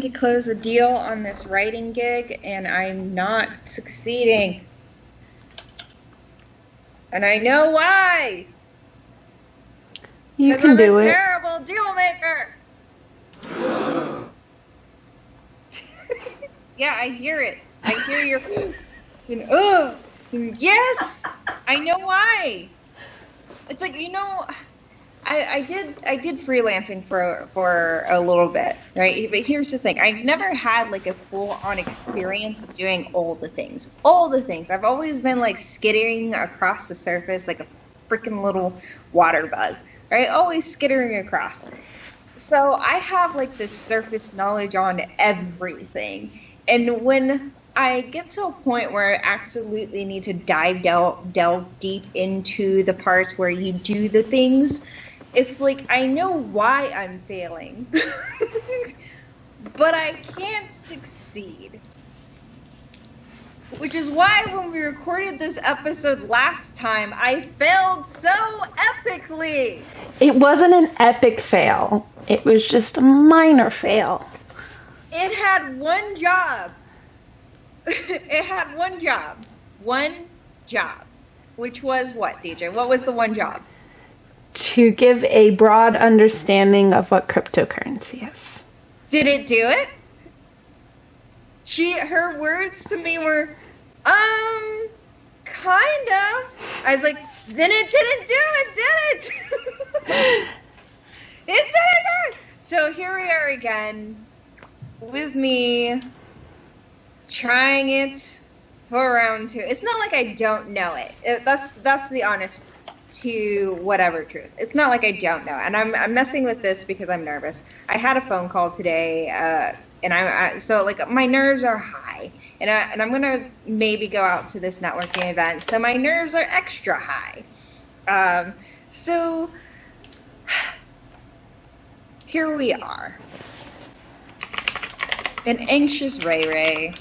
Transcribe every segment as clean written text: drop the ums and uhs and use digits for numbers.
trying to close a deal on this writing gig, and I'm not succeeding. And I know why. You can do it. I'm a terrible deal maker. Yeah, I hear it. I hear your. Yes, I know why. It's like, I did freelancing for a little bit, right? But here's the thing: I've never had like a full-on experience of doing all the things. I've always been like skittering across the surface like a freaking little water bug, right? Always skittering across. So I have like this surface knowledge on everything, and when I get to a point where I absolutely need to delve deep into the parts where you do the things. It's like, I know why I'm failing, but I can't succeed. Which is why when we recorded this episode last time, I failed so epically. It wasn't an epic fail. It was just a minor fail. It had one job. It had one job. One job. Which was what, DJ? What was the one job? To give a broad understanding of what cryptocurrency is. Did it do it? Her words to me were, kind of. I was like, then it didn't do it, did it? It didn't do it. So here we are again with me trying it for round 2. It's not like I don't know it. That's the honest to whatever truth. It's not like I don't know. And I'm messing with this because I'm nervous. I had a phone call today, and so like my nerves are high, and I'm gonna maybe go out to this networking event, so my nerves are extra high. So here we are, an anxious Ray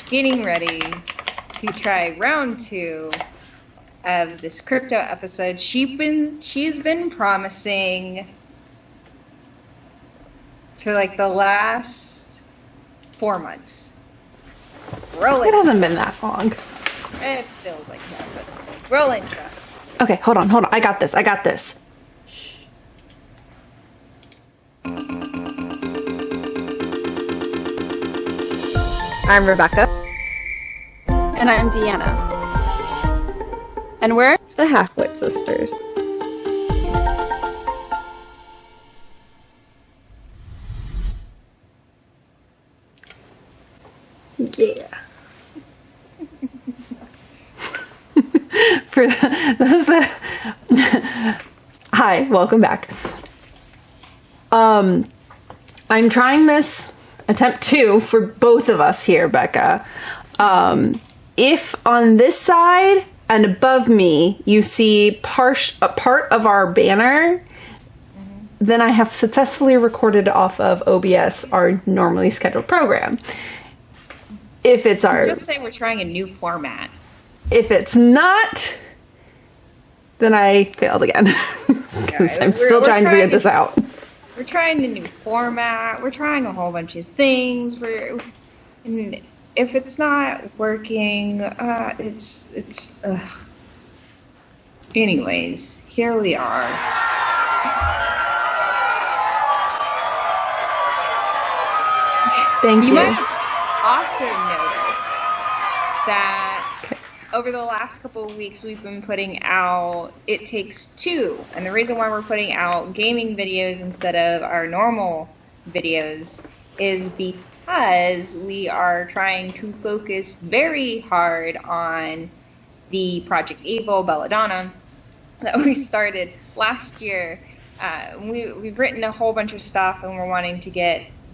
getting ready to try round 2 of this crypto episode. She's been promising for like the last 4 months. It hasn't been that long. It feels like it has, but roll intro. Okay, hold on. I got this. I'm Rebeca. And I'm Deanna. And we're the Halfwit Sisters. Yeah. For those that... Hi, welcome back. I'm trying this attempt 2 for both of us here, Beca. If on this side and above me you see a part of our banner, then I have successfully recorded off of OBS our normally scheduled program. If it's our... Just say we're trying a new format. If it's not, then I failed again. Because I'm still trying to figure this out. We're trying the new format. We're trying a whole bunch of things. And if it's not working, it's. Anyways, here we are. Thank you. You might have also noticed that over the last couple of weeks we've been putting out It Takes Two. And the reason why we're putting out gaming videos instead of our normal videos is because we are trying to focus very hard on the Project Evil Belladonna that we started last year. We've written a whole bunch of stuff and we're wanting to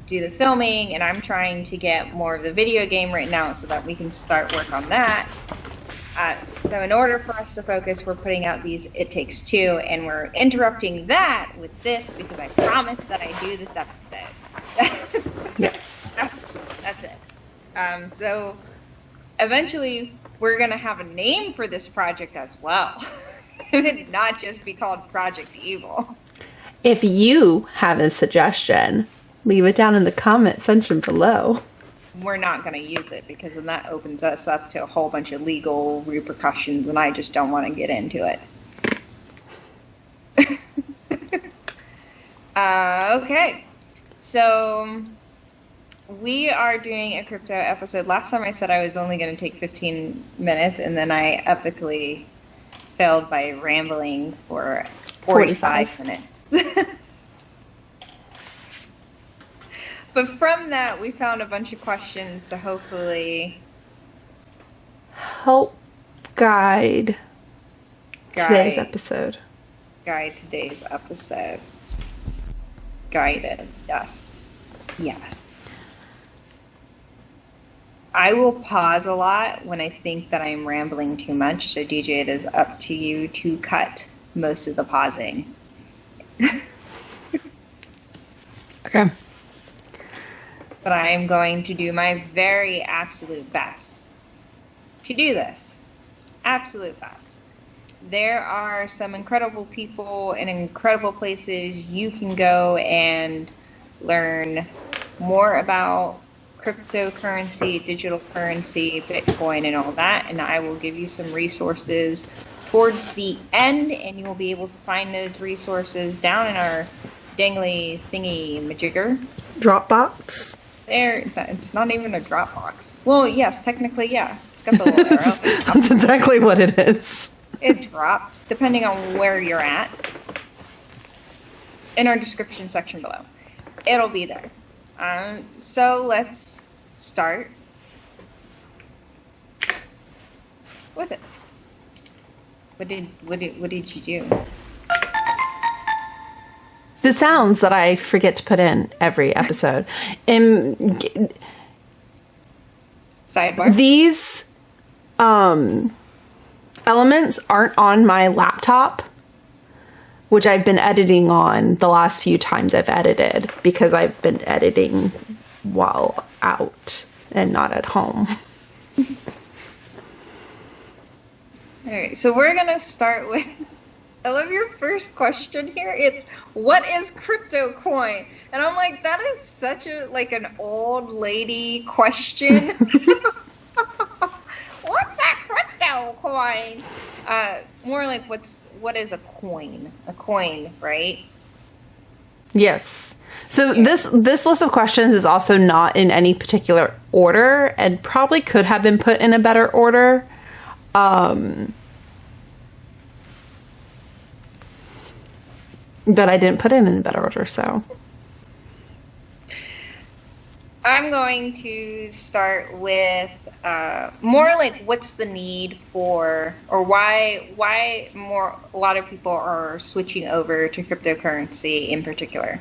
do the filming, and I'm trying to get more of the video game written out so that we can start work on that. So in order for us to focus, we're putting out these It Takes Two, and we're interrupting that with this because I promised that I do this episode. Yes. That's it. So eventually we're going to have a name for this project as well. It not just be called Project Evil. If you have a suggestion leave it down in the comment section below. We're not going to use it because then that opens us up to a whole bunch of legal repercussions, and I just don't want to get into it. Okay, so we are doing a crypto episode. Last time I said I was only going to take 15 minutes, and then I epically failed by rambling for 45 minutes. But from that, we found a bunch of questions to hopefully help guide today's episode. Guide today's episode. Guided. Yes. Yes. I will pause a lot when I think that I'm rambling too much, so DJ, it is up to you to cut most of the pausing. Okay. But I am going to do my very absolute best to do this. Absolute best. There are some incredible people and incredible places you can go and learn more about cryptocurrency, digital currency, Bitcoin, and all that. And I will give you some resources towards the end, and you will be able to find those resources down in our dangly thingy majigger. Dropbox? There, it's not even a Dropbox. Well, yes, technically, yeah. It's got the little arrow. That's exactly what it is. It drops, depending on where you're at, in our description section below. It'll be there. So let's start with it. What did you do? The sounds that I forget to put in every episode. Sidebar. These elements aren't on my laptop, which I've been editing on the last few times I've edited, because I've been editing while out and not at home. Alright, so we're gonna start with, I love your first question here. It's, what is crypto coin? And I'm like, that is such a, like, an old lady question. What's a crypto coin? More like, what is a coin? A coin, right? Yes. So this list of questions is also not in any particular order, and probably could have been put in a better order. But I didn't put it in a better order, so. I'm going to start with more like, what's the need for, or why a lot of people are switching over to cryptocurrency in particular.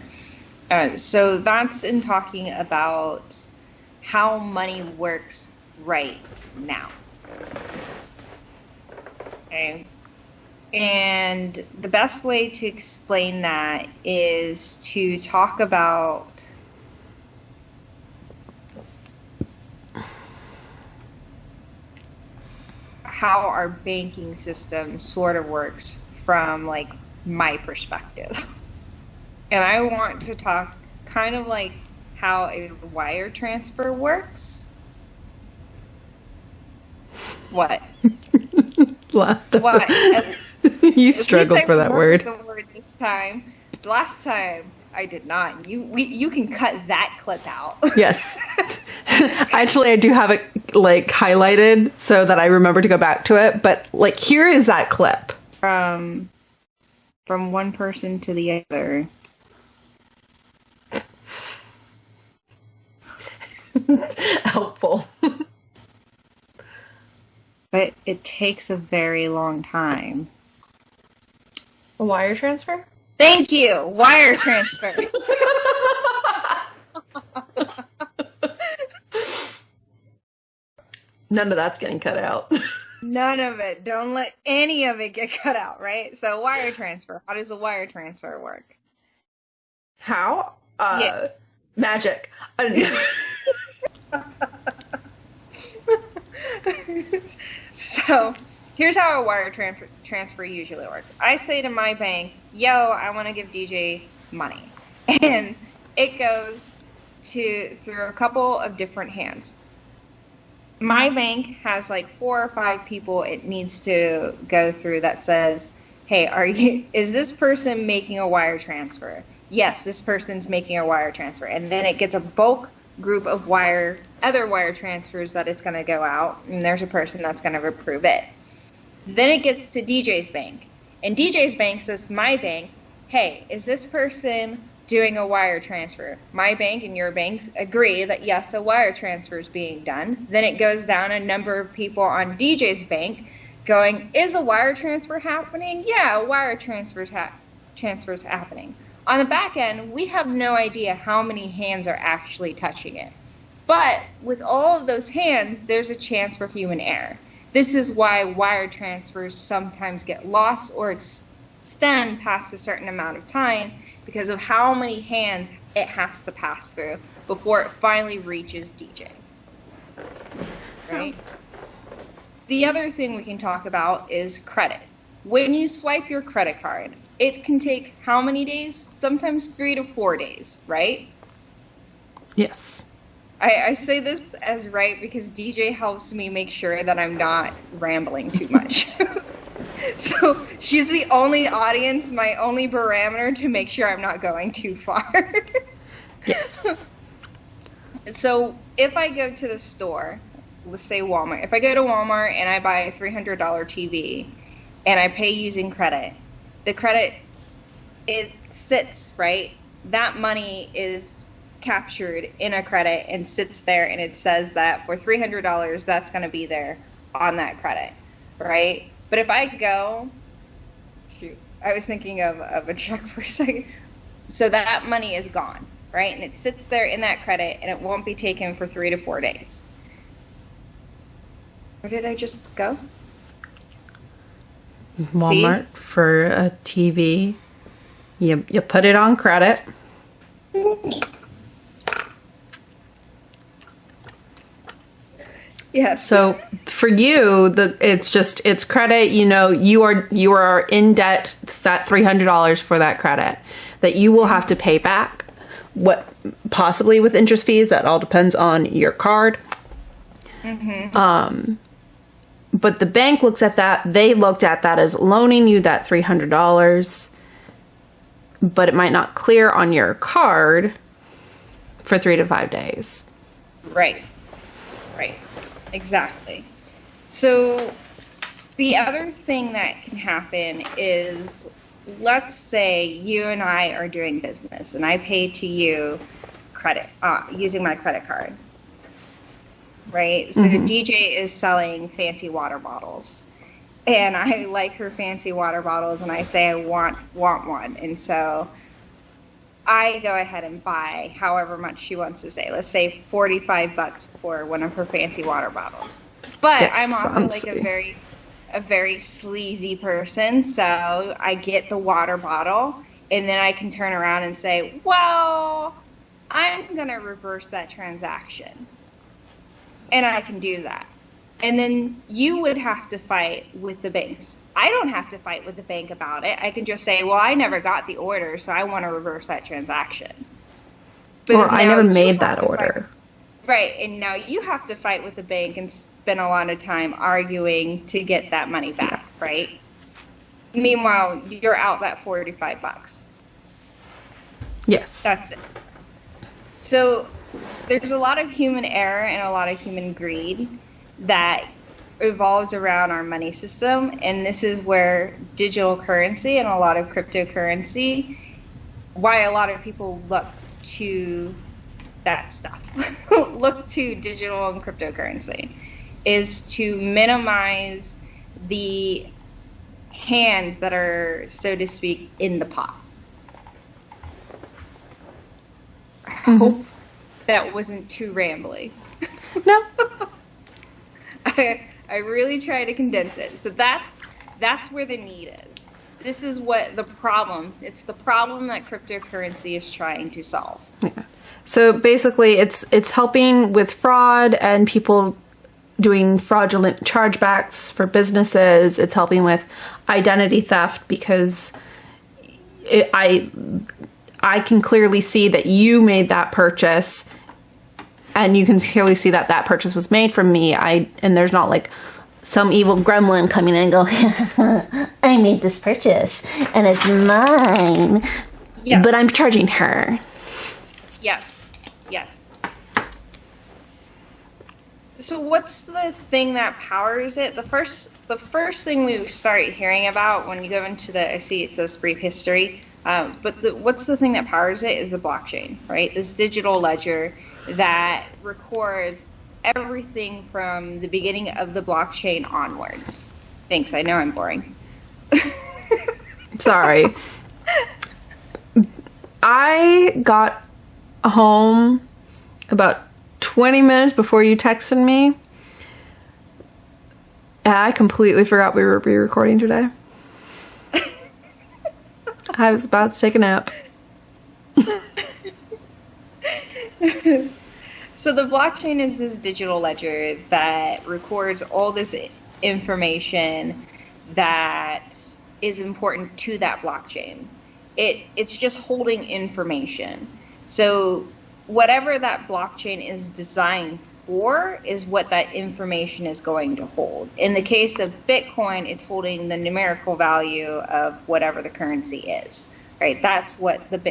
So that's in talking about how money works right now. Okay. And the best way to explain that is to talk about how our banking system sort of works from, like, my perspective. And I want to talk kind of like how a wire transfer works. What? What? What? You struggled for that word. The word this time. Last time I did not. You can cut that clip out. Yes. Actually, I do have it like highlighted so that I remember to go back to it. But like, here is that clip. From one person to the other. Helpful. But it takes a very long time. A wire transfer? Thank you. Wire transfer. None of that's getting cut out. None of it. Don't let any of it get cut out, right? So wire transfer. How does a wire transfer work? How? Magic. So here's how a wire transfer usually works. I say to my bank, yo, I want to give DJ money. And it goes through a couple of different hands. My bank has like 4 or 5 people it needs to go through that says, hey, is this person making a wire transfer? Yes, this person's making a wire transfer. And then it gets a bulk group of other wire transfers that it's going to go out, and there's a person that's going to approve it. Then it gets to DJ's bank, and DJ's bank says to my bank, hey, is this person doing a wire transfer? My bank and your banks agree that yes, a wire transfer is being done. Then it goes down a number of people on DJ's bank going, is a wire transfer happening? Yeah, a wire transfer is happening. On the back end, we have no idea how many hands are actually touching it. But with all of those hands, there's a chance for human error. This is why wire transfers sometimes get lost or extend past a certain amount of time, because of how many hands it has to pass through before it finally reaches DJ. Right? The other thing we can talk about is credit. When you swipe your credit card, it can take how many days? Sometimes 3 to 4 days, right? Yes. I say this as right because DJ helps me make sure that I'm not rambling too much. So she's the only audience, my only barometer to make sure I'm not going too far. Yes. So if I go to the store, let's say Walmart, if I go to Walmart and I buy a $300 TV and I pay using credit, the credit, it sits, right? That money is captured in a credit and sits there, and it says that for $300, that's going to be there on that credit, right? But if I go, I was thinking of a check for a second. So that money is gone, right? And it sits there in that credit, and it won't be taken for 3 to 4 days. Where did I just go? Walmart. See? For a TV. You put it on credit. Yeah. So for you, it's credit. You are in debt that $300 for that credit that you will have to pay back. What possibly with interest fees? That all depends on your card. Mm-hmm. But the bank looks at that. They looked at that as loaning you that $300, but it might not clear on your card for 3 to 5 days. Right. Exactly. So the other thing that can happen is, let's say you and I are doing business and I pay to you credit using my credit card. Right? So DJ is selling fancy water bottles. And I like her fancy water bottles and I say I want one. And so I go ahead and buy however much she wants to say. Let's say $45 for one of her fancy water bottles. But I'm also like a very sleazy person, so I get the water bottle and then I can turn around and say, well, I'm going to reverse that transaction. And I can do that. And then you would have to fight with the banks. I don't have to fight with the bank about it. I can just say, well, I never got the order, so I want to reverse that transaction. But or I never made that order. Right, and now you have to fight with the bank and spend a lot of time arguing to get that money back, right? Meanwhile, you're out that $45. Yes. That's it. So there's a lot of human error and a lot of human greed that revolves around our money system, and this is where digital currency and a lot of cryptocurrency, why a lot of people look to that stuff, look to digital and cryptocurrency, is to minimize the hands that are, so to speak, in the pot. I hope that wasn't too rambly. No. I really try to condense it. So that's where the need is. This is what the problem, it's the problem that cryptocurrency is trying to solve. Yeah. So basically it's helping with fraud and people doing fraudulent chargebacks for businesses. It's helping with identity theft because I I can clearly see that you made that purchase, and you can clearly see that that purchase was made from me. And there's not like some evil gremlin coming in and go, I made this purchase and it's mine. Yes. But I'm charging her. Yes. Yes. So what's the thing that powers it? The first thing we start hearing about when you go into I see it says brief history, but what's the thing that powers it is the blockchain, right? This digital ledger that records everything from the beginning of the blockchain onwards. Thanks, I know I'm boring. Sorry. I got home about 20 minutes before you texted me, and I completely forgot we were re-recording today. I was about to take a nap. So the blockchain is this digital ledger that records all this information that is important to that blockchain. It's just holding information. So whatever that blockchain is designed for is what that information is going to hold. In the case of Bitcoin, it's holding the numerical value of whatever the currency is, right? That's what that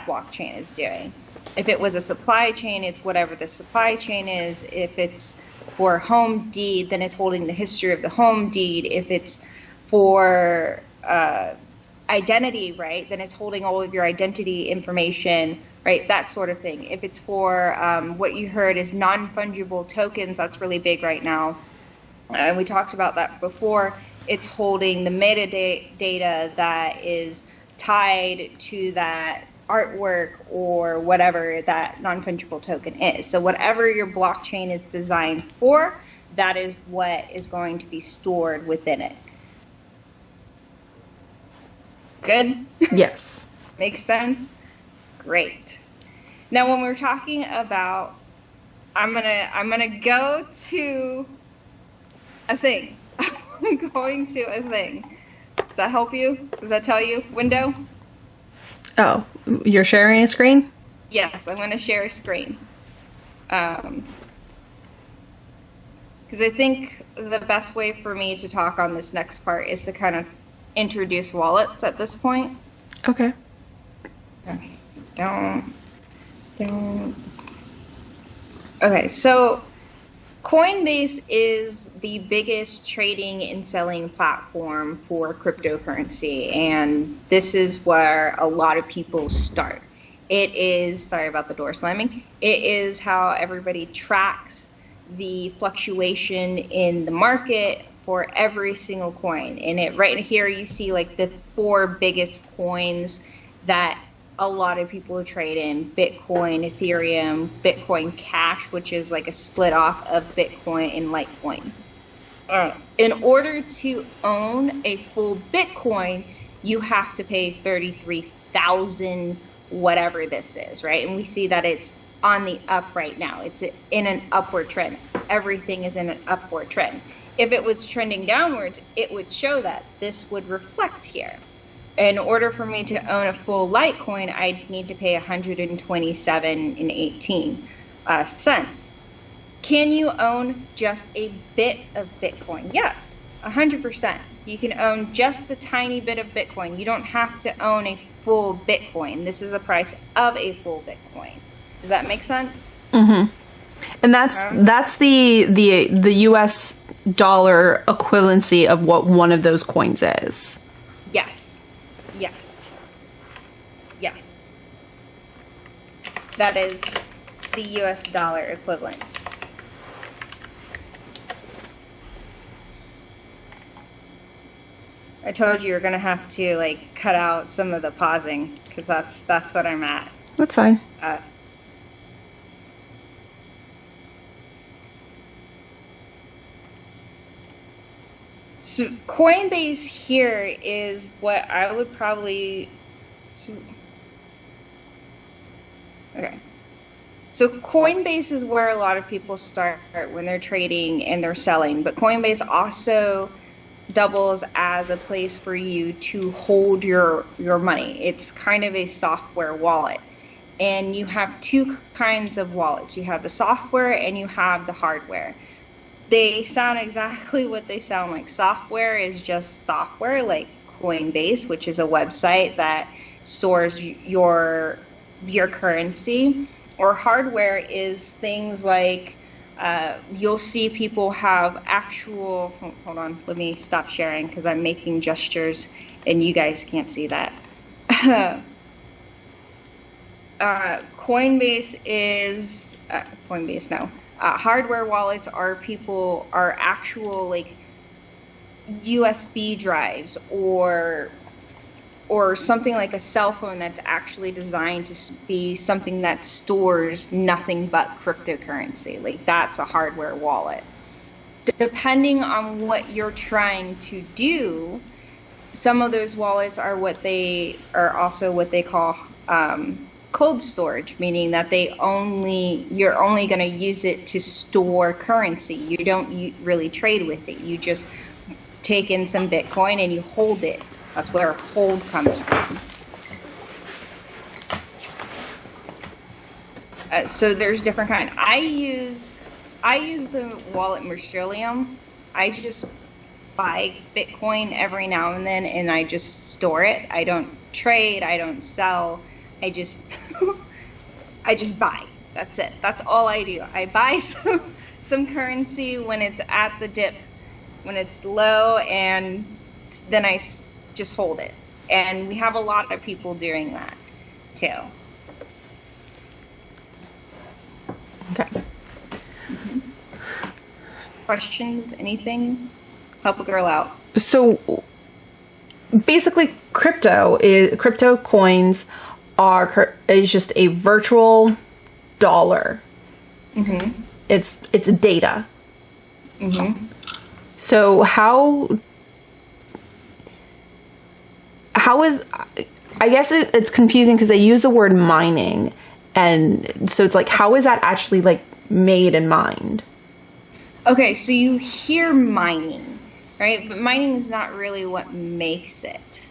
blockchain is doing. If it was a supply chain, it's whatever the supply chain is. If it's for home deed, then it's holding the history of the home deed. If it's for identity, right, then it's holding all of your identity information, right, that sort of thing. If it's for what you heard is non-fungible tokens, that's really big right now. And we talked about that before. It's holding the metadata that is tied to that artwork or whatever that non-fungible token is. So whatever your blockchain is designed for, that is what is going to be stored within it. Good? Yes. Makes sense? Great. Now when we're talking about, I'm gonna go to a thing. I'm going to a thing. Does that help you? Does that tell you? Window? Oh, you're sharing a screen? Yes, I'm going to share a screen. Because I think the best way for me to talk on this next part is to kind of introduce wallets at this point. Okay. Don't. Okay, so Coinbase is the biggest trading and selling platform for cryptocurrency, and this is where a lot of people start. It is, sorry about the door slamming, it is how everybody tracks the fluctuation in the market for every single coin. And it right here you see like the 4 biggest coins that a lot of people trade in: Bitcoin, Ethereum, Bitcoin Cash, which is like a split off of Bitcoin and Litecoin. In order to own a full Bitcoin, you have to pay 33,000 whatever this is, right? And we see that it's on the up right now. It's in an upward trend. Everything is in an upward trend. If it was trending downwards, it would show that. This would reflect here. In order for me to own a full Litecoin, I'd need to pay $127.18. Can you own just a bit of Bitcoin? Yes, 100%. You can own just a tiny bit of Bitcoin. You don't have to own a full Bitcoin. This is the price of a full Bitcoin. Does that make sense? Mm-hmm. And that's the US dollar equivalency of what one of those coins is. Yes. That is the US dollar equivalent. I told you you're gonna have to like cut out some of the pausing because that's what I'm at. That's fine. So Coinbase here is what I would probably. Okay. So Coinbase is where a lot of people start when they're trading and they're selling, but Coinbase also doubles as a place for you to hold your money. It's kind of a software wallet. And you have two kinds of wallets. You have the software and you have the hardware. They sound exactly what they sound like. Software is just software, like Coinbase, which is a website that stores your currency. Or hardware is things like you'll see people have actual, hold on, let me stop sharing because I'm making gestures and you guys can't see that. Coinbase is, hardware wallets are actual like USB drives or something like a cell phone that's actually designed to be something that stores nothing but cryptocurrency. Like that's a hardware wallet. Depending on what you're trying to do, some of those wallets are also what they call cold storage, meaning that you're only going to use it to store currency. You don't really trade with it. You just take in some Bitcoin and you hold it. That's where hold comes from. So there's different kind. I use the wallet Mercurium. I just buy Bitcoin every now and then, and I just store it. I don't trade. I don't sell. I just buy. That's it. That's all I do. I buy some currency when it's at the dip, when it's low, and then I just hold it. And we have a lot of people doing that too. Okay. Mm-hmm. Questions? Anything? Help a girl out. So basically crypto coins is just a virtual dollar. Mm-hmm. It's data. Mm-hmm. So how is, I guess it's confusing because they use the word mining, and so it's like, how is that actually like made and mined? Okay, so you hear mining, right? But mining is not really what makes it.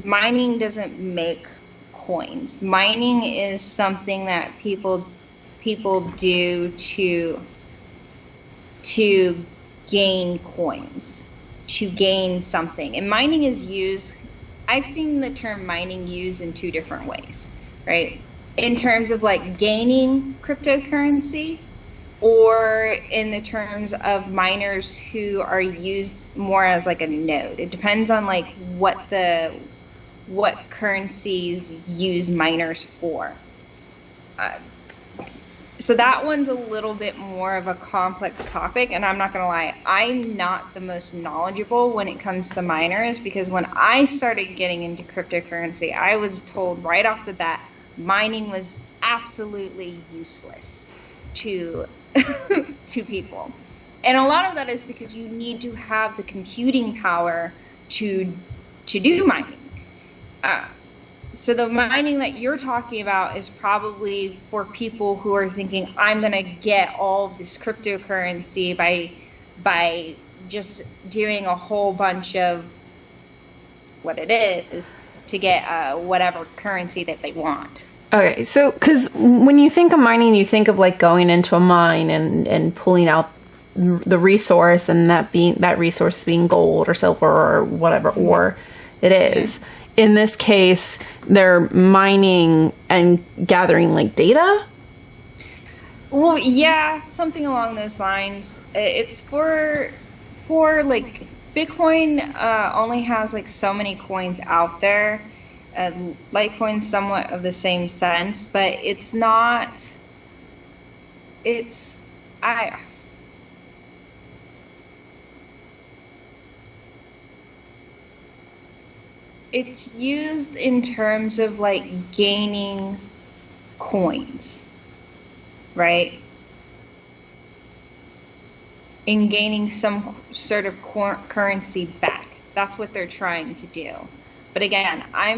Mining doesn't make coins. Mining is something that people do to gain coins, to gain something. And mining is used, I've seen the term mining used in two different ways, right? In terms of like gaining cryptocurrency, or in the terms of miners who are used more as like a node. It depends on like what currencies use miners for. So that one's a little bit more of a complex topic, and I'm not gonna lie, I'm not the most knowledgeable when it comes to miners, because when I started getting into cryptocurrency, I was told right off the bat, mining was absolutely useless to people. And a lot of that is because you need to have the computing power to do mining. So the mining that you're talking about is probably for people who are thinking, I'm going to get all of this cryptocurrency by just doing a whole bunch of what it is to get whatever currency that they want. Okay, so because when you think of mining, you think of like going into a mine and pulling out the resource, and that resource being gold or silver or whatever ore it is. In this case, they're mining and gathering like data? Well, yeah, something along those lines. It's for like Bitcoin only has like so many coins out there. Litecoin's somewhat of the same sense, but it's not. It's used in terms of like gaining coins, right? In gaining some sort of currency back. That's what they're trying to do. But again, I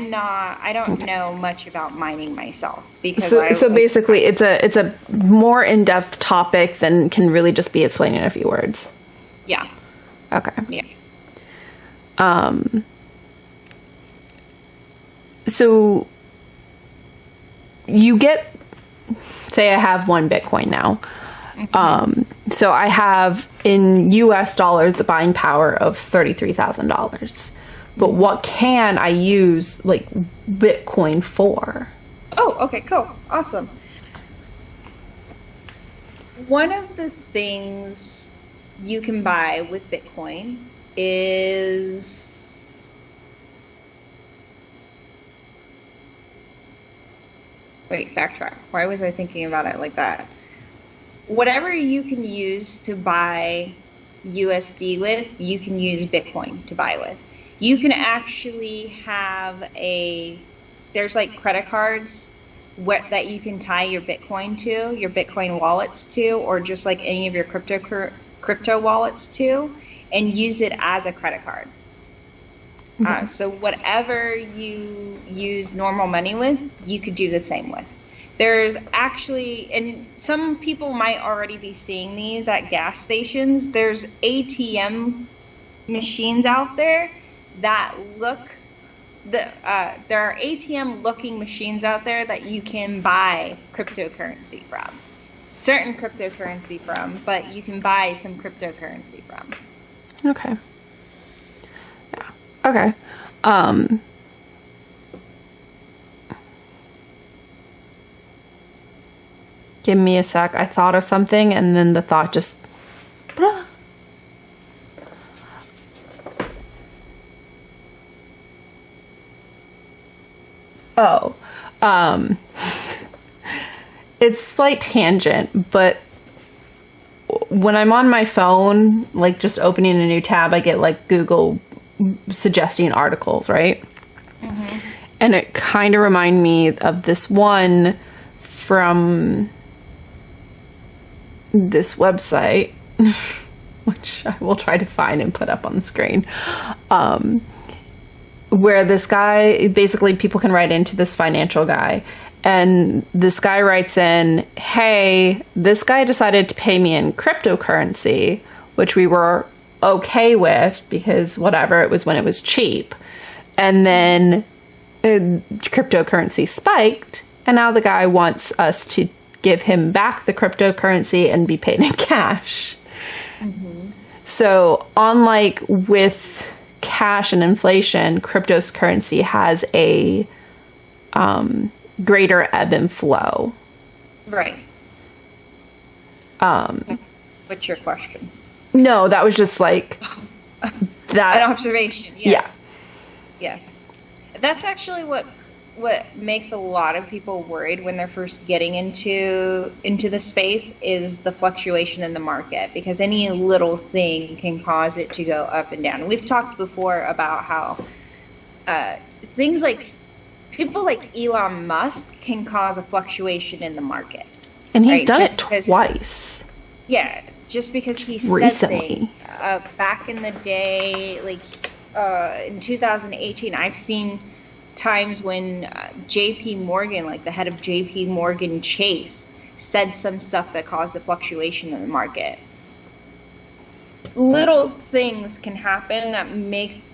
don't know much about mining myself, because so basically it's a more in-depth topic than can really just be explained in a few words. Yeah. Okay. Yeah. So you get, say I have 1 Bitcoin now. So I have in US dollars the buying power of $33,000. But what can I use like Bitcoin for? Oh, okay, cool. Awesome. One of the things you can buy with Bitcoin is wait, backtrack. Why was I thinking about it like that? Whatever you can use to buy USD with, you can use Bitcoin to buy with. You can actually have there's like credit cards that you can tie your Bitcoin to, your Bitcoin wallets to, or just like any of your crypto wallets to, and use it as a credit card. So whatever you use normal money with, you could do the same with. There's actually, and some people might already be seeing these at gas stations, there's ATM machines out there that there are ATM looking machines out there that you can buy cryptocurrency from. Certain cryptocurrency from, but you can buy some cryptocurrency from. Okay. Yeah. Okay. Give me a sec. I thought of something and then the thought just... Oh. It's slight tangent, but when I'm on my phone, like just opening a new tab, I get like Google suggesting articles, right? Mm-hmm. And it kind of reminded me of this one from this website, which I will try to find and put up on the screen, where this guy, basically people can write into this financial guy, and this guy writes in, hey, this guy decided to pay me in cryptocurrency, which we were okay with because whatever, it was when it was cheap. And then cryptocurrency spiked, and now the guy wants us to give him back the cryptocurrency and be paid in cash. Mm-hmm. So unlike with cash and inflation, cryptocurrency has a greater ebb and flow. Right. What's your question? No, that was just like that. An observation. Yes. Yeah. Yes. That's actually what makes a lot of people worried when they're first getting into the space is the fluctuation in the market, because any little thing can cause it to go up and down. We've talked before about how things like people like Elon Musk can cause a fluctuation in the market. And he's done it twice. Yeah, just because he said recently things back in the day, like in 2018, I've seen times when JP Morgan, like the head of JP Morgan Chase, said some stuff that caused a fluctuation in the market. Little things can happen that makes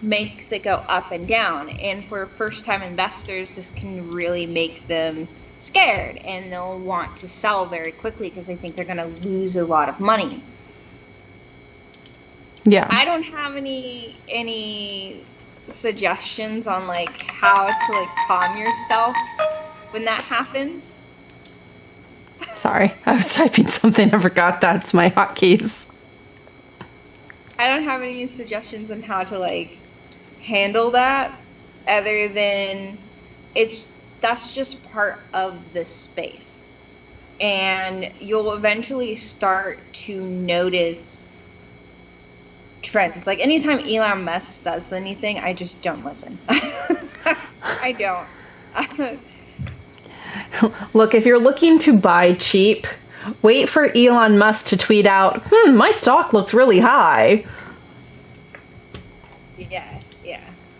it go up and down, and for first-time investors, this can really make them scared, and they'll want to sell very quickly because they think they're going to lose a lot of money. Yeah, I don't have any suggestions on like how to like calm yourself when that happens. Sorry, I was typing something. I forgot that's my hotkeys. I don't have any suggestions on how to like handle that, other than that's just part of the space, and you'll eventually start to notice trends. Like anytime Elon Musk says anything, I just don't listen. I don't. Look, if you're looking to buy cheap, wait for Elon Musk to tweet out, my stock looks really high. Yeah.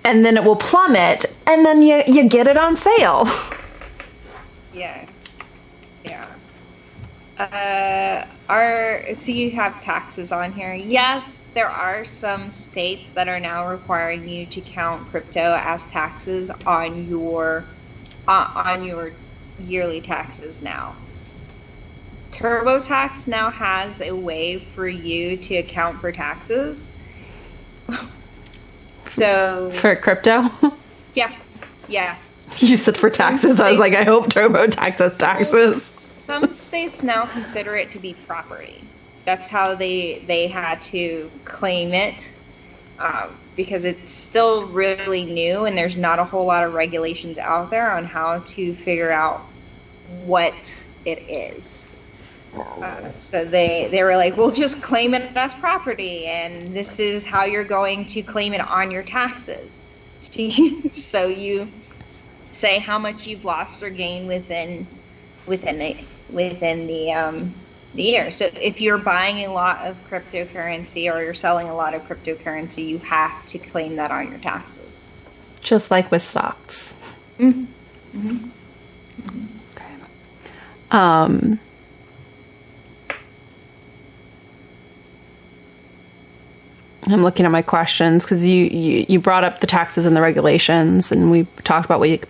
And then it will plummet, and then you get it on sale. Yeah. So you have taxes on here. Yes, there are some states that are now requiring you to count crypto as taxes on your yearly taxes now. TurboTax now has a way for you to account for taxes. So For crypto? yeah. You said for taxes. I was like, I hope TurboTax has taxes. Some states now consider it to be property. That's how they had to claim it, because it's still really new and there's not a whole lot of regulations out there on how to figure out what it is. So they were like, we'll just claim it as property, and this is how you're going to claim it on your taxes. So you say how much you've lost or gained within the year. So if you're buying a lot of cryptocurrency or you're selling a lot of cryptocurrency, you have to claim that on your taxes. Just like with stocks. Mm-hmm. Mm-hmm. Okay. I'm looking at my questions because you brought up the taxes and the regulations, and we talked about what you could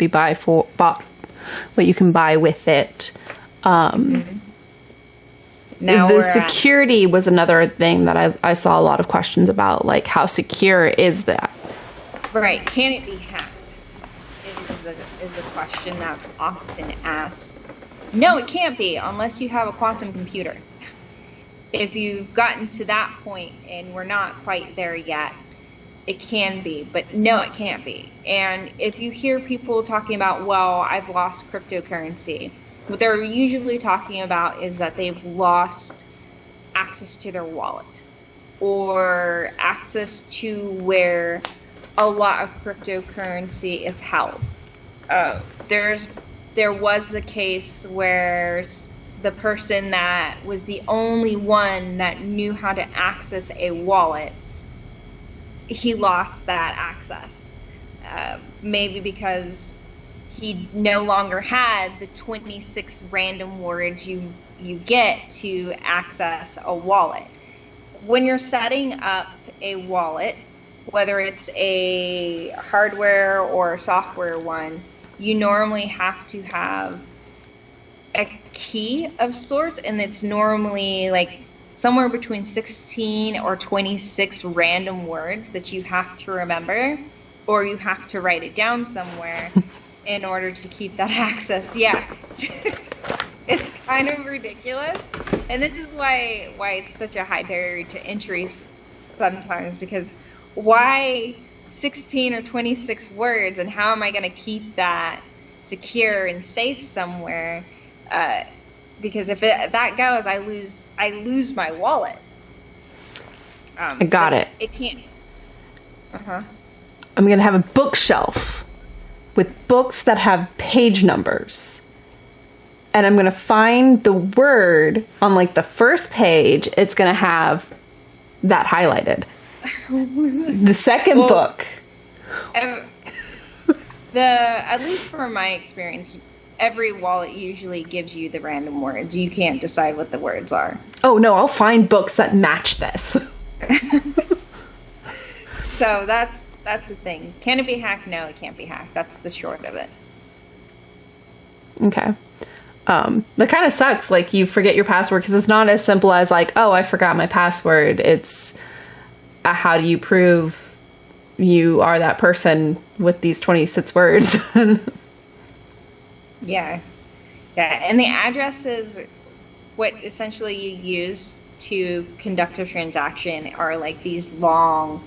what you can buy with it. Mm-hmm. Now the security was another thing that I saw a lot of questions about, like how secure is that? Right. Can it be hacked? Is a question that's often asked. No, it can't be unless you have a quantum computer. If you've gotten to that point, and we're not quite there yet, it can be, but no, it can't be. And if you hear people talking about, well, I've lost cryptocurrency, what they're usually talking about is that they've lost access to their wallet or access to where a lot of cryptocurrency is held. There was a case where the person that was the only one that knew how to access a wallet, he lost that access. Maybe because he no longer had the 26 random words you get to access a wallet. When you're setting up a wallet, whether it's a hardware or software one, you normally have to have a key of sorts, and it's normally like somewhere between 16 or 26 random words that you have to remember, or you have to write it down somewhere in order to keep that access. Yeah. It's kind of ridiculous, and this is why it's such a high barrier to entry sometimes, because why 16 or 26 words, and how am I going to keep that secure and safe somewhere? Because if that goes, I lose my wallet. I got it. It can't. I'm going to have a bookshelf with books that have page numbers. And I'm going to find the word on like the first page. It's going to have that highlighted. The second book. At least from my experience, every wallet usually gives you the random words. You can't decide what the words are. Oh no, I'll find books that match this. So that's the thing. Can it be hacked? No, it can't be hacked. That's the short of it. Okay. That kind of sucks. Like, you forget your password, because it's not as simple as like, oh, I forgot my password. It's how do you prove you are that person with these 26 words? Yeah. And the address is what essentially you use to conduct a transaction, are like these long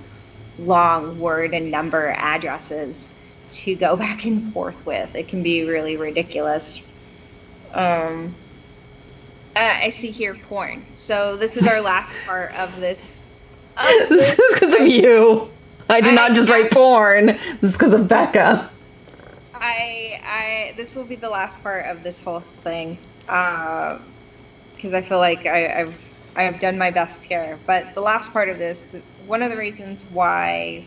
word and number addresses to go back and forth with. It can be really ridiculous. I see here porn. So this is our last part of this. This is because of you. I did not just write porn. This is because of Beca. This will be the last part of this whole thing, because I feel like I've done my best here. But the last part of this, one of the reasons why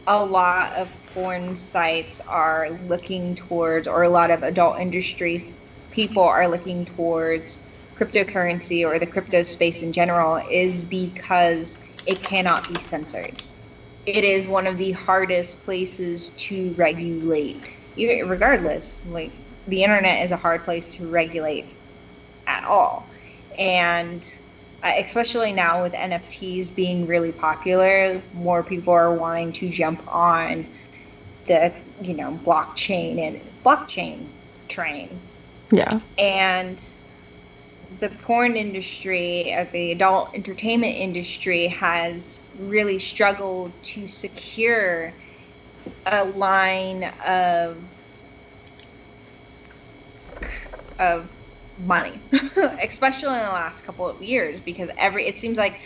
a lot of porn sites are looking towards, or a lot of adult industry people are looking towards cryptocurrency or the crypto space in general is because it cannot be censored. It is one of the hardest places to regulate. Even regardless, like the internet is a hard place to regulate at all. And especially now with NFTs being really popular, more people are wanting to jump on the, blockchain train. Yeah. And the porn industry, the adult entertainment industry, has really struggled to secure a line of money, especially in the last couple of years, because it seems like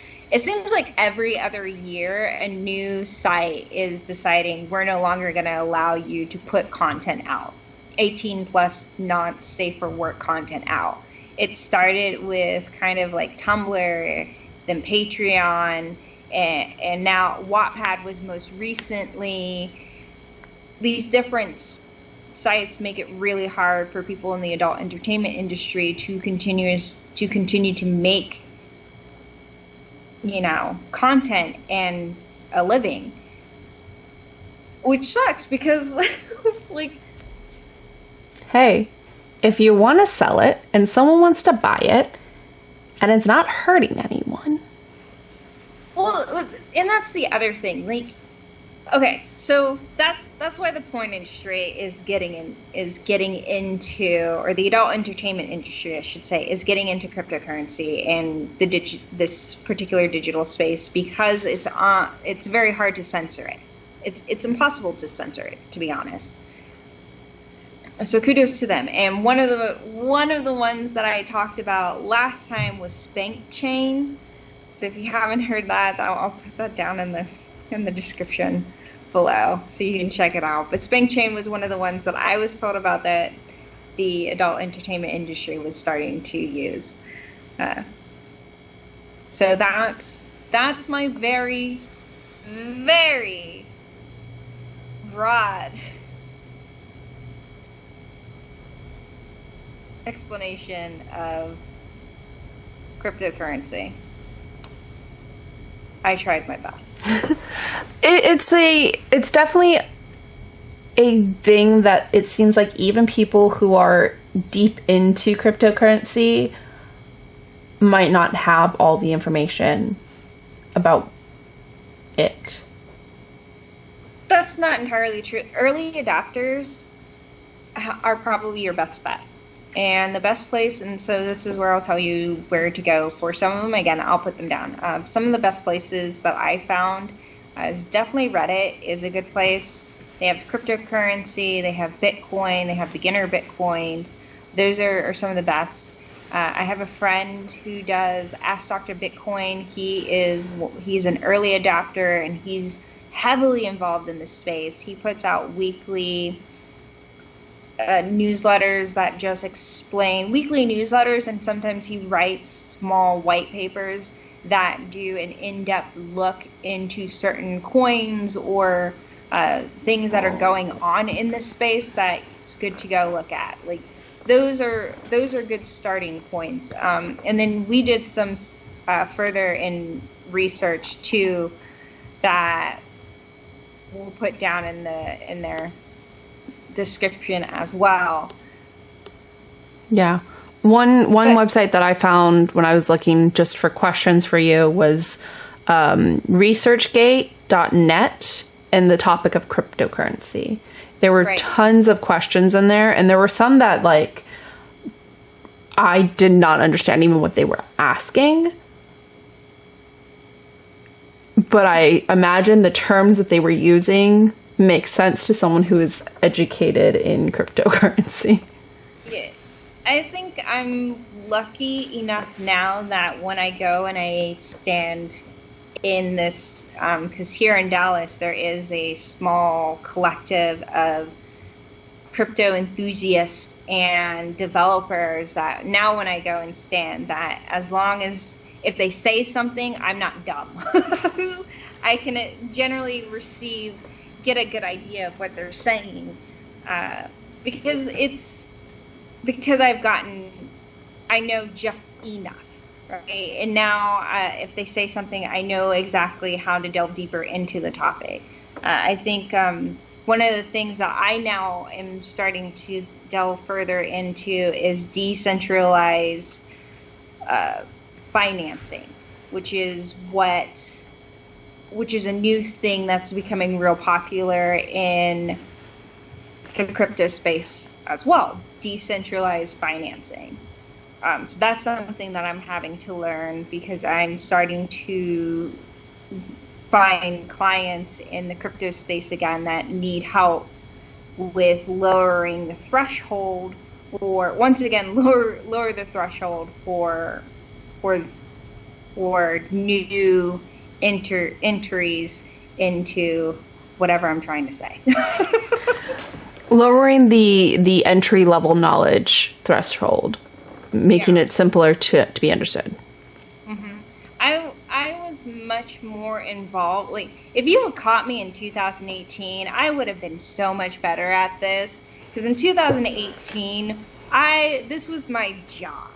every other year a new site is deciding we're no longer going to allow you to put content out, 18 plus not safe for work content out. It started with kind of like Tumblr, then Patreon, and now Wattpad was most recently. These different sites make it really hard for people in the adult entertainment industry to continue to make, content and a living, which sucks because like, hey, if you want to sell it and someone wants to buy it and it's not hurting anyone. Well, and that's the other thing. Like, okay, so that's why the porn industry is getting into, or the adult entertainment industry, I should say, is getting into cryptocurrency and this particular digital space, because it's very hard to censor it. It's impossible to censor it, to be honest. So kudos to them. And one of the ones that I talked about last time was Spank Chain. So if you haven't heard that, I'll put that down in the description below so you can check it out. But Spank Chain was one of the ones that I was told about that the adult entertainment industry was starting to use. So that's my very, very broad explanation of cryptocurrency. I tried my best. It's definitely a thing that it seems like even people who are deep into cryptocurrency might not have all the information about it. That's not entirely true. Early adopters are probably your best bet. And the best place, and so this is where I'll tell you where to go for some of them. Again, I'll put them down. Some of the best places that I found is definitely Reddit is a good place. They have cryptocurrency, they have Bitcoin, they have beginner Bitcoins. Those are some of the best. I have a friend who does Ask Dr. Bitcoin. He's an early adopter, and he's heavily involved in this space. He puts out weekly newsletters that just explain weekly newsletters, and sometimes he writes small white papers that do an in-depth look into certain coins or things that are going on in this space that it's good to go look at. Like those are good starting points. And then we did some further in research too that we'll put down in their description as well. Yeah. One website that I found when I was looking just for questions for you was researchgate.net and the topic of cryptocurrency. There were tons of questions in there, and there were some that like I did not understand even what they were asking. But I imagine the terms that they were using make sense to someone who is educated in cryptocurrency. Yeah. I think I'm lucky enough now that when I go and I stand in this, because here in Dallas there is a small collective of crypto enthusiasts and developers that now when I go and stand, that as long as if they say something, I'm not dumb. I can generally get a good idea of what they're saying, because I know just enough. Right. And now if they say something, I know exactly how to delve deeper into the topic. I think one of the things that I now am starting to delve further into is decentralized financing, which is a new thing that's becoming real popular in the crypto space as well. Decentralized financing. So that's something that I'm having to learn because I'm starting to find clients in the crypto space again that need help with lowering the threshold, or once again lower the threshold for new entries into whatever I'm trying to say. Lowering the entry level knowledge threshold, making it simpler to be understood. Mm-hmm. I was much more involved. Like, if you had caught me in 2018, I would have been so much better at this. Because in 2018, this was my job.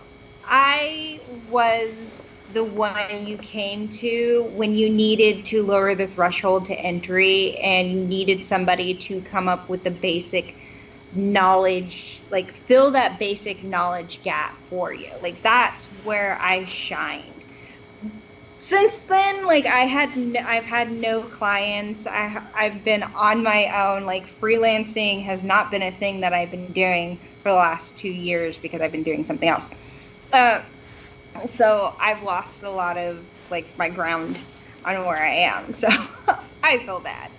I was the one you came to when you needed to lower the threshold to entry and you needed somebody to come up with the basic knowledge, like fill that basic knowledge gap for you. Like, that's where I shined. Since then, like, I've had no clients. I've been on my own. Like, freelancing has not been a thing that I've been doing for the last 2 years because I've been doing something else. So I've lost a lot of, like, my ground on where I am. So I feel bad.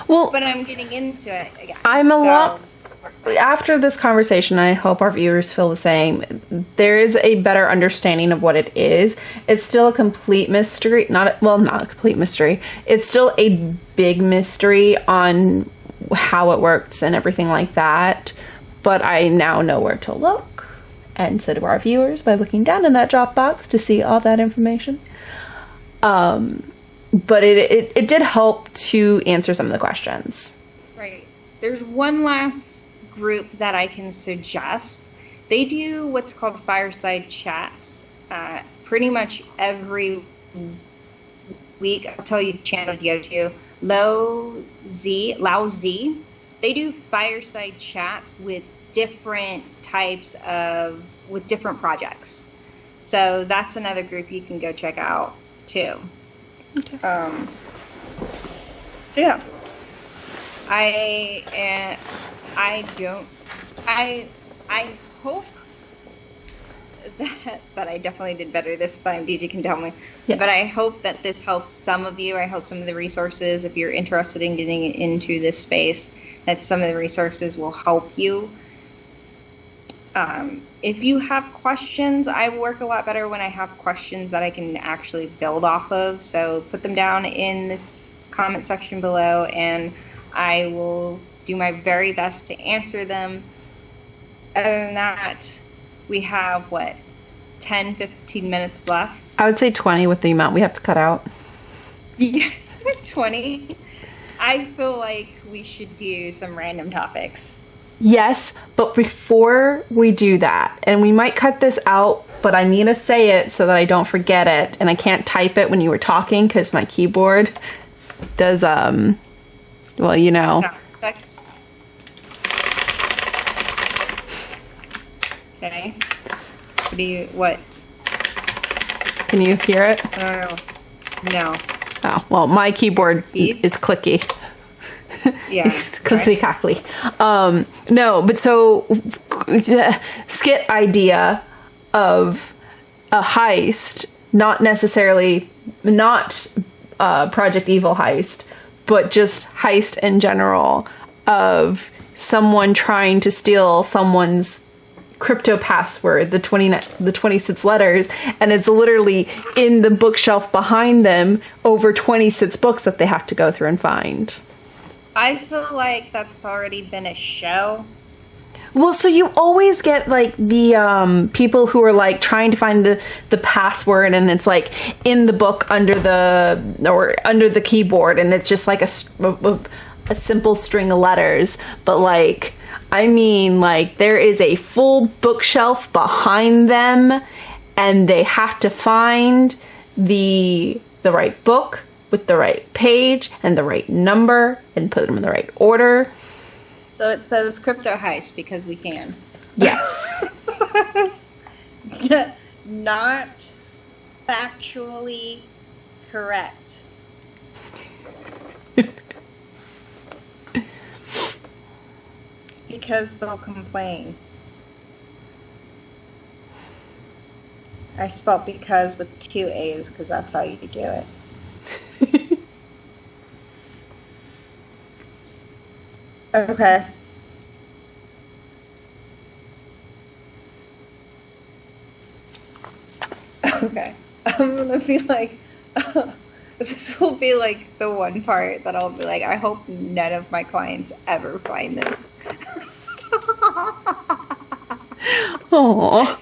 Well, but I'm getting into it again. After this conversation, I hope our viewers feel the same. There is a better understanding of what it is. It's still a complete mystery. Not a complete mystery. It's still a big mystery on how it works and everything like that. But I now know where to look. And so do our viewers by looking down in that Dropbox to see all that information. But it did help to answer some of the questions. Right. There's one last group that I can suggest. They do what's called fireside chats pretty much every week. I'll tell you the channel to go to. Lao Z. They do fireside chats with different different projects. So that's another group you can go check out too. Okay. So yeah. I hope that I definitely did better this time. DJ can tell me. Yes. But I hope that this helps some of you. I hope some of the resources, if you're interested in getting into this space, that some of the resources will help you. If you have questions, I work a lot better when I have questions that I can actually build off of. So put them down in this comment section below, and I will do my very best to answer them. Other than that, we have, 10, 15 minutes left? I would say 20 with the amount we have to cut out. Yeah, 20. I feel like we should do some random topics. Yes, but before we do that, and we might cut this out, but I need to say it so that I don't forget it, and I can't type it when you were talking because my keyboard does, well, you know. Okay. What? Can you hear it? No. Oh, well, my keyboard is clicky. Yeah. It's clickly-cackly. No, but so, skit idea of a heist, not Project Evil heist, but just heist in general of someone trying to steal someone's crypto password, the 26 letters, and it's literally in the bookshelf behind them, over 26 books that they have to go through and find. I feel like that's already been a show. Well, so you always get like the people who are like trying to find the password, and it's like in the book under the keyboard, and it's just like a simple string of letters. But like I mean, like, there is a full bookshelf behind them, and they have to find the right book with the right page and the right number and put them in the right order. So it says crypto heist because we can. Yes. Not factually correct. Because they'll complain. I spelled because with 2 A's because that's how you do it. Okay. Okay. I'm gonna be like, this will be like the one part that I'll be like, I hope none of my clients ever find this. Aww.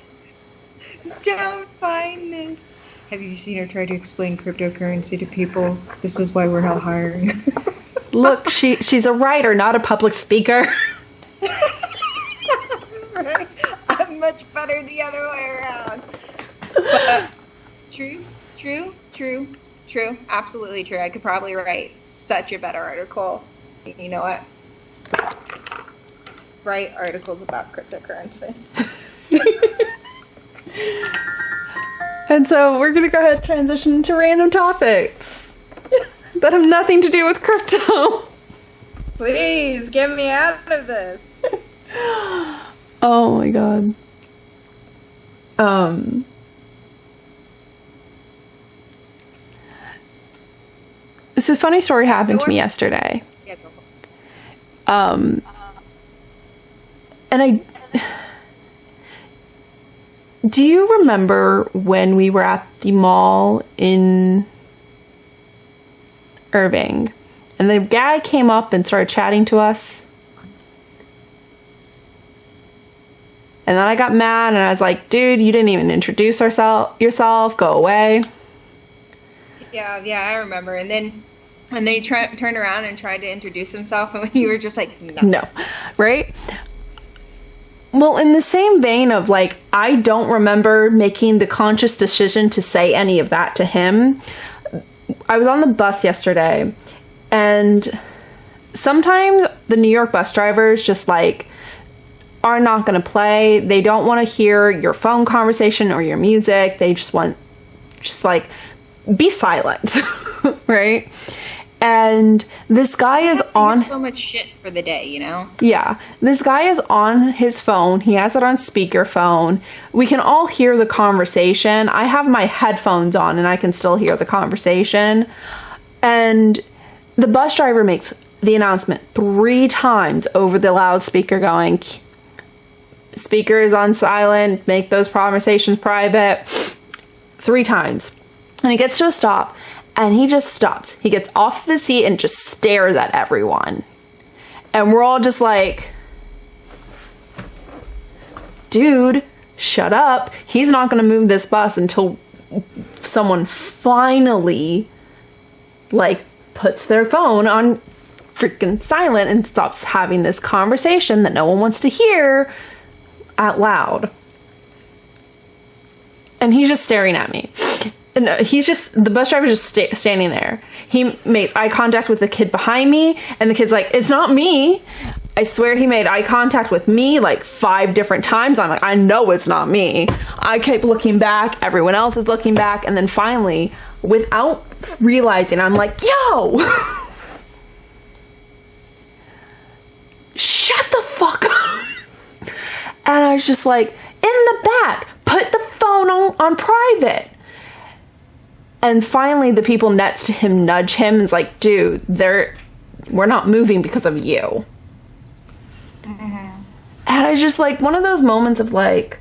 Don't find this. Have you seen her try to explain cryptocurrency to people? This is why we're not hiring. Look, she's a writer, not a public speaker. Right? I'm much better the other way around. But, true. Absolutely true. I could probably write such a better article. You know what? Write articles about cryptocurrency. And so we're going to go ahead and transition into random topics that have nothing to do with crypto. Please, get me out of this. Oh my god. So a funny story happened to me yesterday. Yeah, go for it. And do you remember when we were at the mall in Irving and the guy came up and started chatting to us? And then I got mad and I was like, dude, you didn't even introduce yourself, go away. Yeah, I remember. And then he turned around and tried to introduce himself, and you were just like, no. Right? Well, in the same vein of, like, I don't remember making the conscious decision to say any of that to him. I was on the bus yesterday, and sometimes the New York bus drivers just, like, are not going to play. They don't want to hear your phone conversation or your music. They just want, like, be silent, right? And this guy is on so much shit for the day, you know? Yeah. This guy is on his phone. He has it on speakerphone. We can all hear the conversation. I have my headphones on and I can still hear the conversation. And the bus driver makes the announcement 3 times over the loudspeaker going, speaker is on silent, make those conversations private. 3 times. And he gets to a stop. And he just stops. He gets off the seat and just stares at everyone. And we're all just like, dude, shut up. He's not going to move this bus until someone finally, like, puts their phone on freaking silent and stops having this conversation that no one wants to hear out loud. And he's just staring at me. And the bus driver's just standing there. He makes eye contact with the kid behind me, and the kid's like, it's not me. I swear he made eye contact with me like 5 different times. I'm like, I know it's not me. I kept looking back. Everyone else is looking back. And then finally, without realizing, I'm like, yo! Shut the fuck up! And I was just like, in the back, put the phone on private. And finally, the people next to him nudge him and is like, dude, we're not moving because of you. Mm-hmm. And I just, like, one of those moments of, like,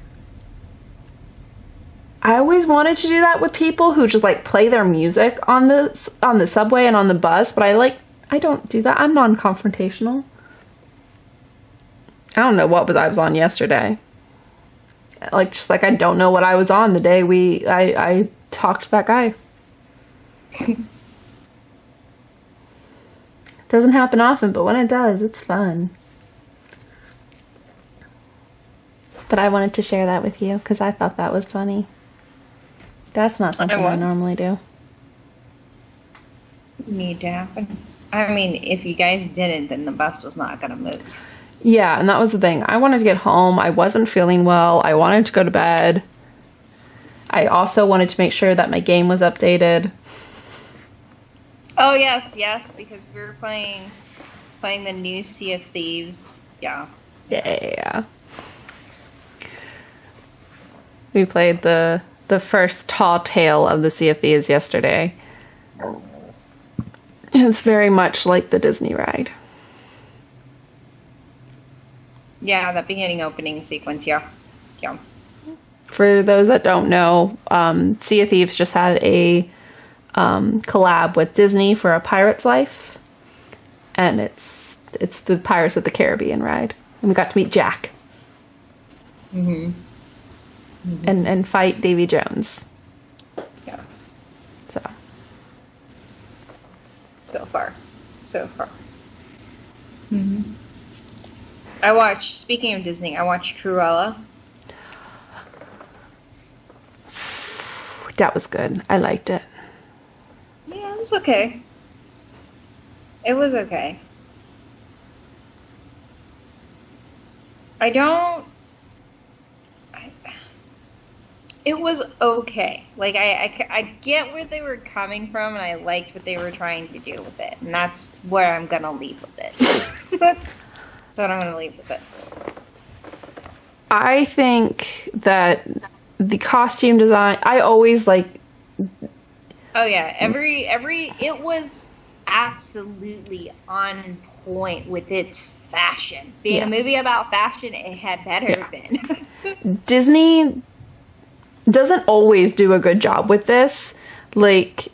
I always wanted to do that with people who just, like, play their music on the subway and on the bus, but I don't do that. I'm non-confrontational. I don't know what I was on yesterday. Like, just like I don't know what I was on the day I talked to that guy. Doesn't happen often, but when it does, it's fun. But I wanted to share that with you because I thought that was funny. That's not something I normally do. Need to happen. I mean, if you guys didn't, then the bus was not going to move. Yeah, and that was the thing. I wanted to get home. I wasn't feeling well. I wanted to go to bed. I also wanted to make sure that my game was updated. Oh, yes, because we were playing the new Sea of Thieves. Yeah. Yeah. We played the first tall tale of the Sea of Thieves yesterday. It's very much like the Disney ride. Yeah, that beginning opening sequence, yeah. For those that don't know, Sea of Thieves just had a collab with Disney for A Pirate's Life. And it's the Pirates of the Caribbean ride. And we got to meet Jack. Mm-hmm. And fight Davy Jones. Yes. So far. Mm-hmm. Speaking of Disney, I watched Cruella. That was good. I liked it. Yeah, it was okay. It was okay. Like, I get where they were coming from, and I liked what they were trying to do with it. And that's where I'm going to leave with it. That's what I'm going to leave with it. I think that the costume design, I always like... Oh, yeah. It was absolutely on point with its fashion. Being a movie about fashion, it had better been. Disney doesn't always do a good job with this. Like,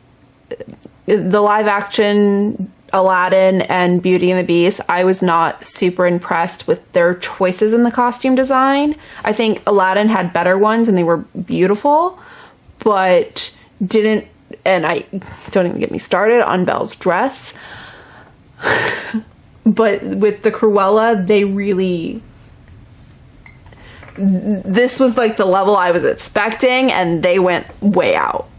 the live action Aladdin and Beauty and the Beast, I was not super impressed with their choices in the costume design. I think Aladdin had better ones and they were beautiful, but didn't, and I don't even get me started on Belle's dress. But with the Cruella, they really... This was like the level I was expecting, and they went way out.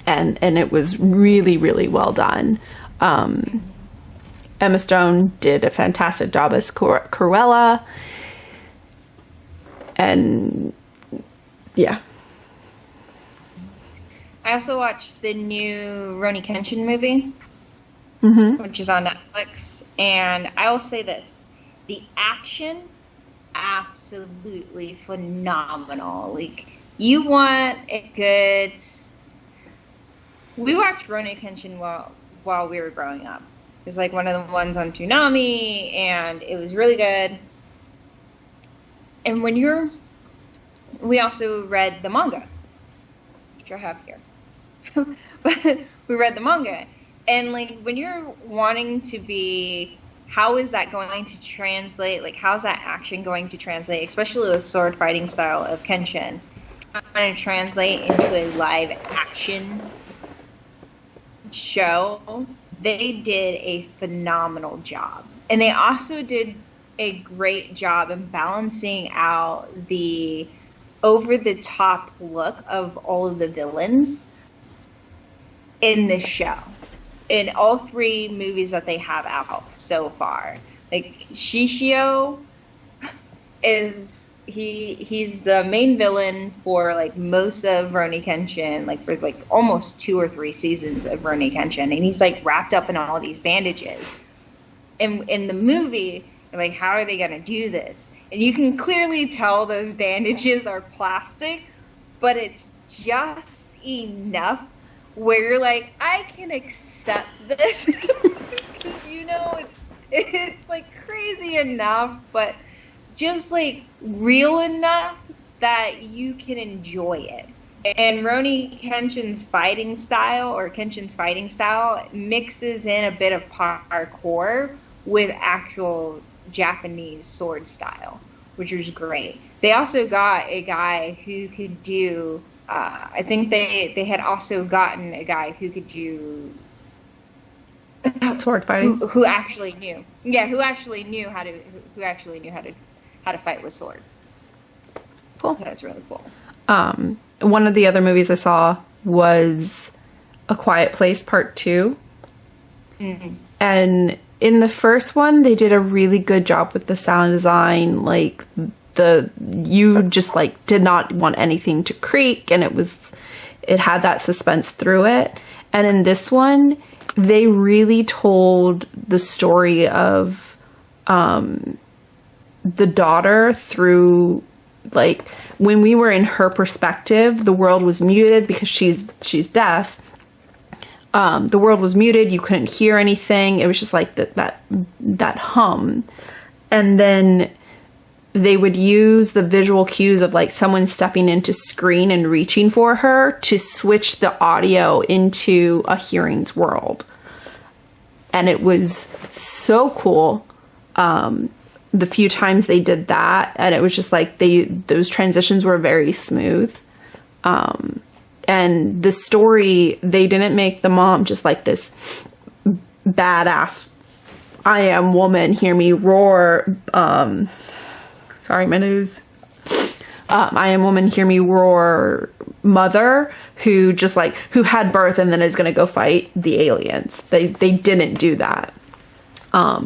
And it was really, really well done. Emma Stone did a fantastic job as Cruella. And yeah. I also watched the new Rowan Kenshin movie, which is on Netflix. And I will say this. The action, absolutely phenomenal. Like, you want a good... We watched Rowan Kenshin while we were growing up. It was like one of the ones on Toonami, and it was really good. And we also read the manga, which I have here. But we read the manga. And, like, when you're wanting to be... How is that going to translate? Like, how's that action going to translate, especially with sword fighting style of Kenshin? Going to translate into a live action show? They did a phenomenal job. And they also did a great job in balancing out the over-the-top look of all of the villains in the show. In all three movies that they have out so far. Like, Shishio he's the main villain for, like, most of Rurouni Kenshin, like, for, like, almost 2 or 3 seasons of Rurouni Kenshin, and he's, like, wrapped up in all these bandages. In the movie, like, how are they gonna do this? And you can clearly tell those bandages are plastic, but it's just enough where you're like, I can accept this. You know, it's like crazy enough, but just like real enough that you can enjoy it. And Rurouni Kenshin's fighting style mixes in a bit of parkour with actual Japanese sword style, which was great. They also got a guy who could do I think they had also gotten a guy who could do sword fighting. Who actually knew how to fight with sword. Cool. That's really cool. One of the other movies I saw was A Quiet Place Part 2. Mm-hmm. And in the first one, they did a really good job with the sound design. Like, you just, like, did not want anything to creak, and it had that suspense through it. And in this one, they really told the story of the daughter through, like, when we were in her perspective, the world was muted because she's deaf. The world was muted. You couldn't hear anything. It was just like that hum. And then they would use the visual cues of like someone stepping into screen and reaching for her to switch the audio into a hearings world. And it was so cool. The few times they did that, and it was just like those transitions were very smooth. And the story, they didn't make the mom just like this badass, I am woman, hear me roar. Sorry, my nose. I am woman, hear me roar mother who had birth and then is going to go fight the aliens. They didn't do that.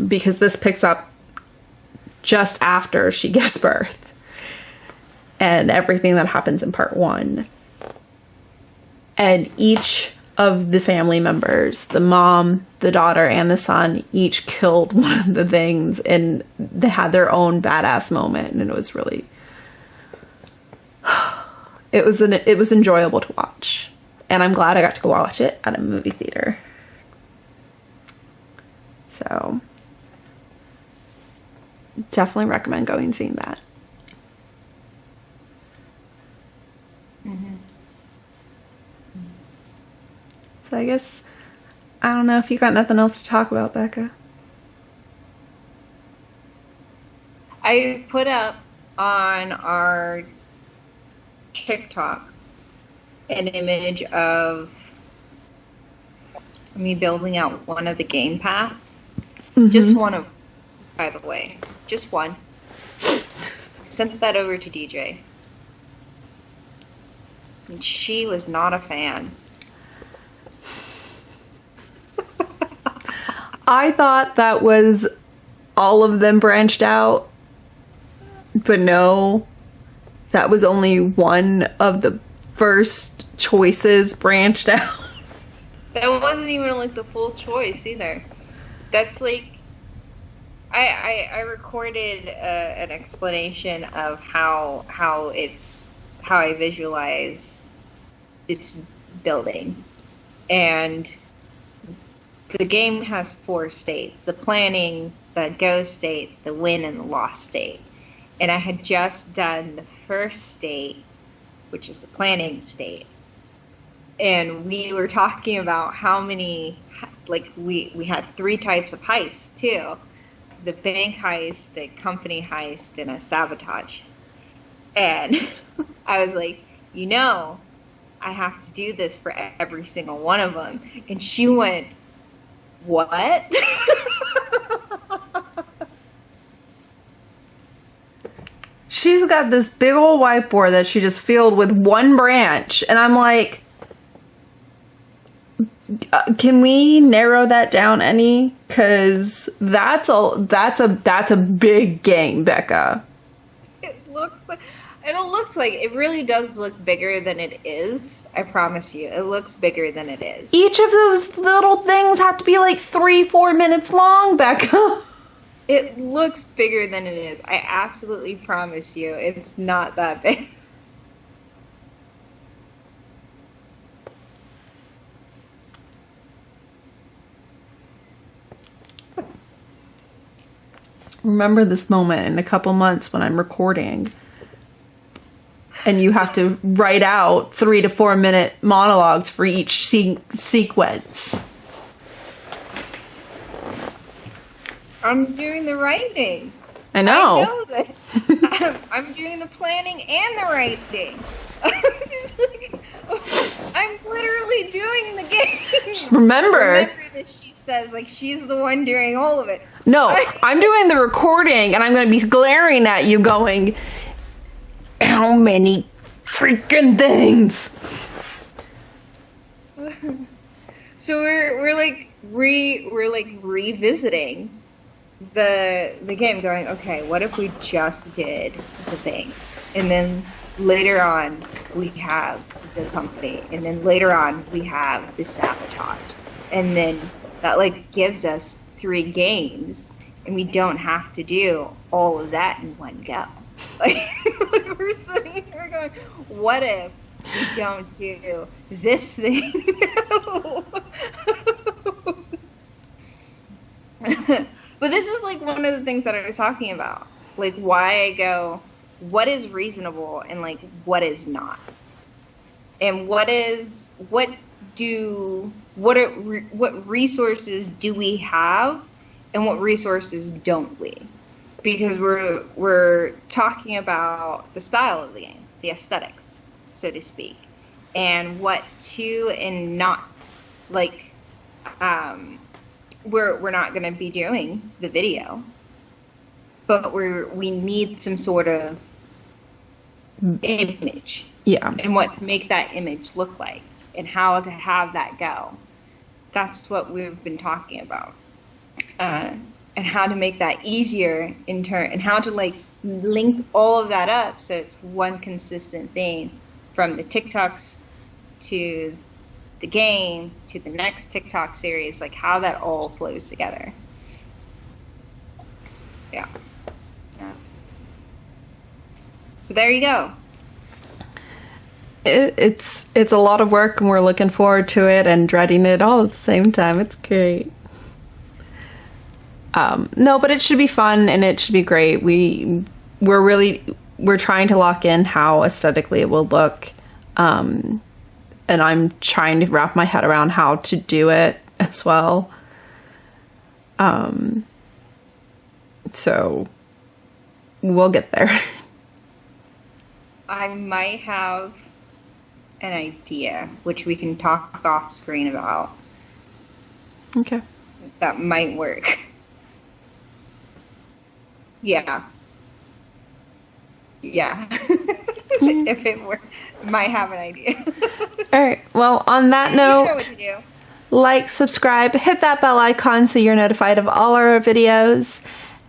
Because this picks up just after she gives birth and everything that happens in part 1. And each of the family members, the mom, the daughter, and the son, each killed one of the things, and they had their own badass moment, and it was really, it was enjoyable to watch, and I'm glad I got to go watch it at a movie theater. So, definitely recommend going and seeing that. Mm-hmm. So I guess, I don't know if you got nothing else to talk about, Becca. I put up on our TikTok an image of me building out one of the game paths. Mm-hmm. Just one of, by the way. Just one. Sent that over to DJ. And she was not a fan. I thought that was all of them branched out, but no, that was only one of the first choices branched out. That wasn't even like the full choice either. That's like, I recorded an explanation of how I visualize this building, and the game has 4 states: the planning, the go state, the win, and the lost state. And I had just done the first state, which is the planning state. And we were talking about how many, like, we had 3 types of heists too: the bank heist, the company heist, and a sabotage. And I was like, I have to do this for every single one of them. And she went, what? She's got this big old whiteboard that she just filled with one branch, and I'm like, can we narrow that down any? Because that's a big game, Becca. It really does look bigger than it is. I promise you, it looks bigger than it is. Each of those little things have to be like 3-4 minutes long, Becca. It looks bigger than it is. I absolutely promise you, it's not that big. Remember this moment in a couple months when I'm recording and you have to write out 3 to 4 minute monologues for each sequence. I'm doing the writing. I know. I know this. I'm doing the planning and the writing. I'm literally doing the game. Just remember that she says, like, she's the one doing all of it. No, I'm doing the recording, and I'm going to be glaring at you going, many freaking things. So we're revisiting the game, going, okay, what if we just did the thing, and then later on we have the company, and then later on we have the sabotage, and then that like gives us 3 games, and we don't have to do all of that in one go. Like we're sitting here going, what if we don't do this thing? But this is like one of the things that I was talking about, like why I go, what is reasonable and like what is not, and what resources do we have, and what resources don't we? Because we're talking about the style of the game, the aesthetics, so to speak, and what to and not like. We're not going to be doing the video, but we need some sort of image, and what to make that image look like, and how to have that go. That's what we've been talking about, and how to make that easier in turn, and how to like link all of that up so it's one consistent thing, from the TikToks to the game to the next TikTok series, like how that all flows together. Yeah. So there you go. It's a lot of work, and we're looking forward to it and dreading it all at the same time. It's great. No, but it should be fun and it should be great. We're trying to lock in how aesthetically it will look. And I'm trying to wrap my head around how to do it as well. So we'll get there. I might have an idea, which we can talk off screen about. Okay. That might work. Yeah. If it works, might have an idea. All right. Well, on that note, You know what to do. like, subscribe, hit that bell icon so you're notified of all our videos,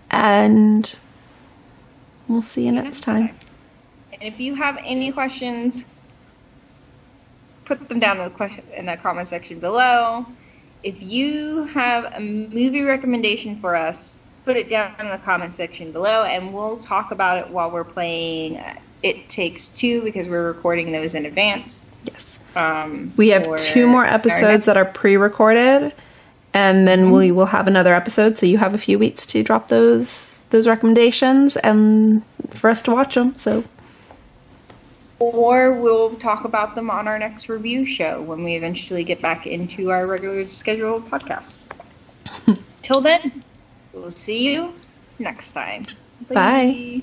and we'll see you next time. And if you have any questions, put them down in the comment section below. If you have a movie recommendation for us, put it down in the comment section below, and we'll talk about it while we're playing It Takes Two, because we're recording those in advance. Yes. We have 2 more episodes that are pre-recorded, and then we will have another episode, so you have a few weeks to drop those recommendations and for us to watch them. So, or we'll talk about them on our next review show when we eventually get back into our regular scheduled podcast. Till then, we'll see you next time. Bye.